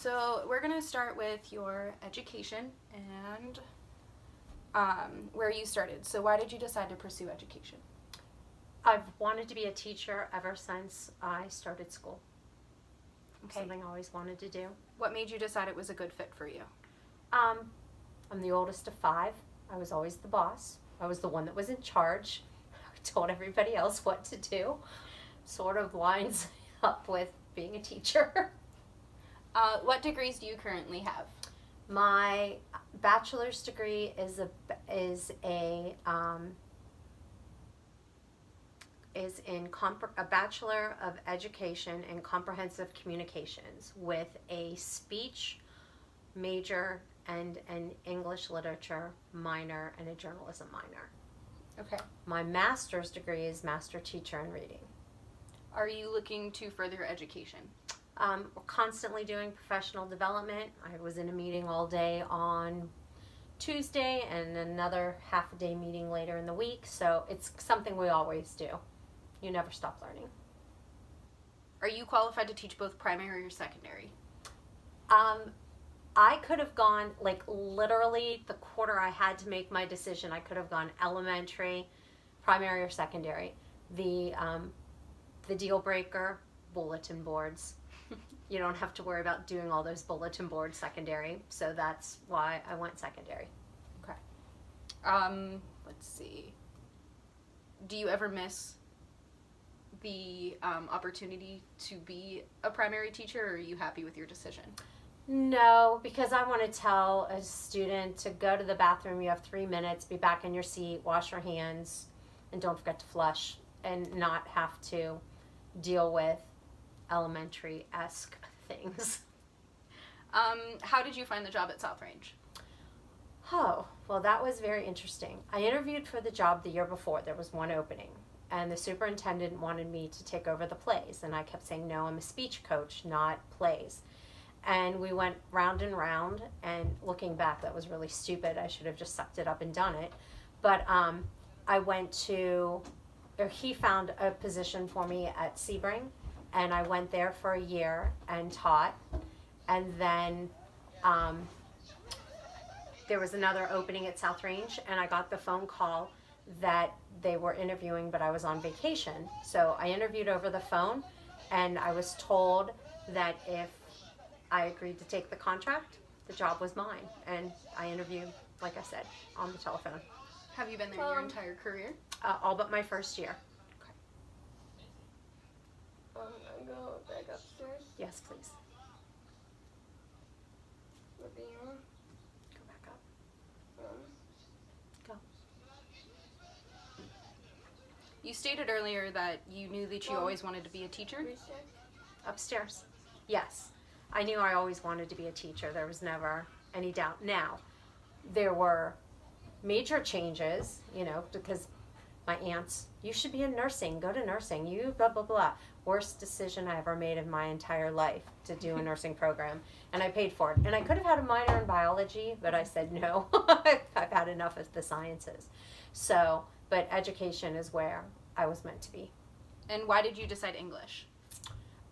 So we're going to start with your education and where you started. So why did you decide to pursue education? I've wanted to be a teacher ever since I started school. Okay. Something I always wanted to do. What made you decide it was a good fit for you? I'm the oldest of 5. I was always the boss. I was the one that was in charge. I told everybody else what to do. Sort of lines up with being a teacher. What degrees do you currently have? My bachelor's degree is a Bachelor of Education in Comprehensive Communications with a speech major and an English literature minor and a journalism minor. Okay. My master's degree is Master Teacher in Reading. Are you looking to further your education? We're constantly doing professional development. I was in a meeting all day on Tuesday and another half a day meeting later in the week, so it's something we always do. You never stop learning. Are you qualified to teach both primary or secondary? I could have gone, like, literally the quarter I had to make my decision, I could have gone elementary, primary, or secondary. The deal breaker, bulletin boards. You don't have to worry about doing all those bulletin boards secondary, so that's why I went secondary. Okay. Let's see. Do you ever miss the opportunity to be a primary teacher, or are you happy with your decision? No, because I want to tell a student to go to the bathroom, you have 3 minutes, be back in your seat, wash your hands, and don't forget to flush, and not have to deal with elementary-esque things. How did you find the job at South Range? Oh, well, that was very interesting. I interviewed for the job the year before. There was one opening, and the superintendent wanted me to take over the plays, and I kept saying, no, I'm a speech coach, not plays. And we went round and round, and looking back, that was really stupid. I should have just sucked it up and done it. But he found a position for me at Sebring, and I went there for a year and taught. And then there was another opening at South Range, and I got the phone call that they were interviewing, but I was on vacation. So I interviewed over the phone, and I was told that if I agreed to take the contract, the job was mine. And I interviewed, like I said, on the telephone. Have you been there your entire career? All but my first year. I'm gonna go back upstairs Yes, please. with the Go back up. Go. You stated earlier that you knew that you always wanted to be a teacher. recheck. Upstairs. Yes. I knew I always wanted to be a teacher. There was never any doubt. Now, there were major changes, because my aunts, you should be in nursing, go to nursing, you blah, blah, blah. Worst decision I ever made in my entire life to do a nursing program. And I paid for it. And I could have had a minor in biology, but I said no. I've had enough of the sciences. So, but education is where I was meant to be. And why did you decide English?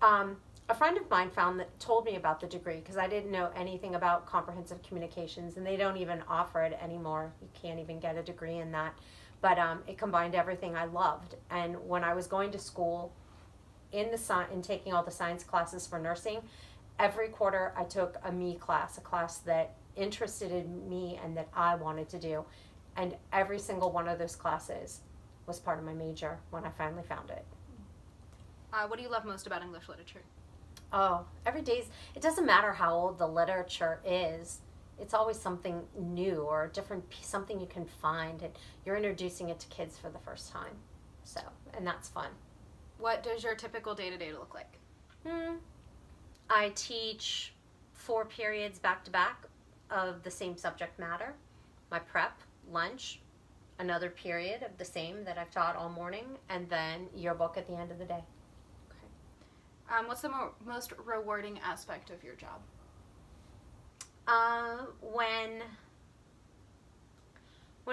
A friend of mine told me about the degree because I didn't know anything about comprehensive communications, and they don't even offer it anymore. You can't even get a degree in that. But it combined everything I loved. And when I was going to school in taking all the science classes for nursing, every quarter I took a me class, a class that interested in me and that I wanted to do. And every single one of those classes was part of my major when I finally found it. What do you love most about English literature? Oh, it doesn't matter how old the literature is. It's always something new or a different something you can find, and you're introducing it to kids for the first time. So, and that's fun. What does your typical day-to-day look like? I teach 4 periods back to back of the same subject matter. My prep, lunch, another period of the same that I've taught all morning, and then yearbook at the end of the day. What's the most rewarding aspect of your job? When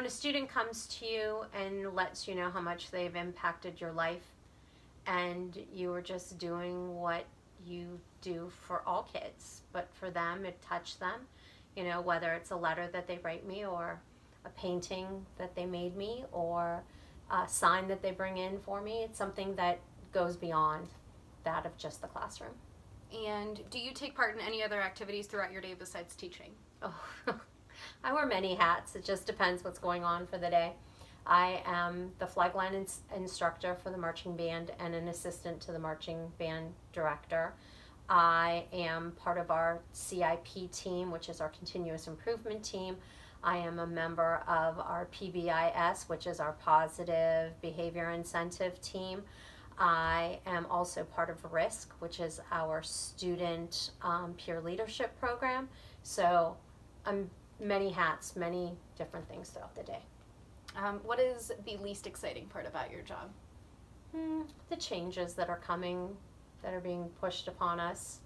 a student comes to you and lets you know how much they've impacted your life, and you are just doing what you do for all kids, but for them, it touched them. You know, whether it's a letter that they write me, or a painting that they made me, or a sign that they bring in for me. It's something that goes beyond that of just the classroom. And do you take part in any other activities throughout your day besides teaching? Oh, I wear many hats. It just depends what's going on for the day. I am the flagline instructor for the marching band and an assistant to the marching band director. I am part of our CIP team, which is our continuous improvement team. I am a member of our PBIS, which is our positive behavior incentive team. I am also part of RISC, which is our student peer leadership program. So I'm many hats, many different things throughout the day. What is the least exciting part about your job? The changes that are coming, that are being pushed upon us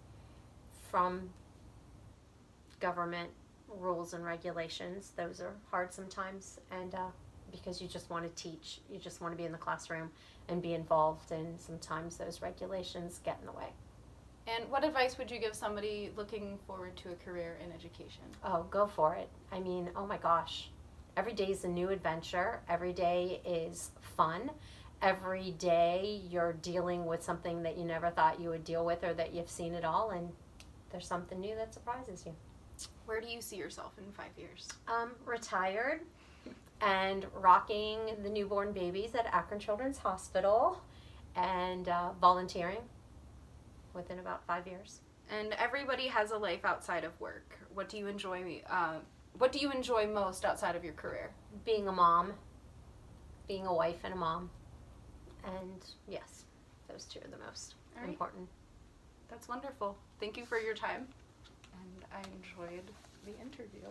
from government rules and regulations. Those are hard sometimes, and because you just want to teach, you just want to be in the classroom and be involved, and sometimes those regulations get in the way. And what advice would you give somebody looking forward to a career in education? Oh, go for it. I mean, oh my gosh. Every day is a new adventure. Every day is fun. Every day you're dealing with something that you never thought you would deal with, or that you've seen it all, and there's something new that surprises you. Where do you see yourself in 5 years? Retired and rocking the newborn babies at Akron Children's Hospital, and volunteering within about 5 years. And everybody has a life outside of work. What do you enjoy? What do you enjoy most outside of your career? Being a mom, being a wife and a mom, and yes, those two are the most important. That's wonderful. Thank you for your time, and I enjoyed the interview.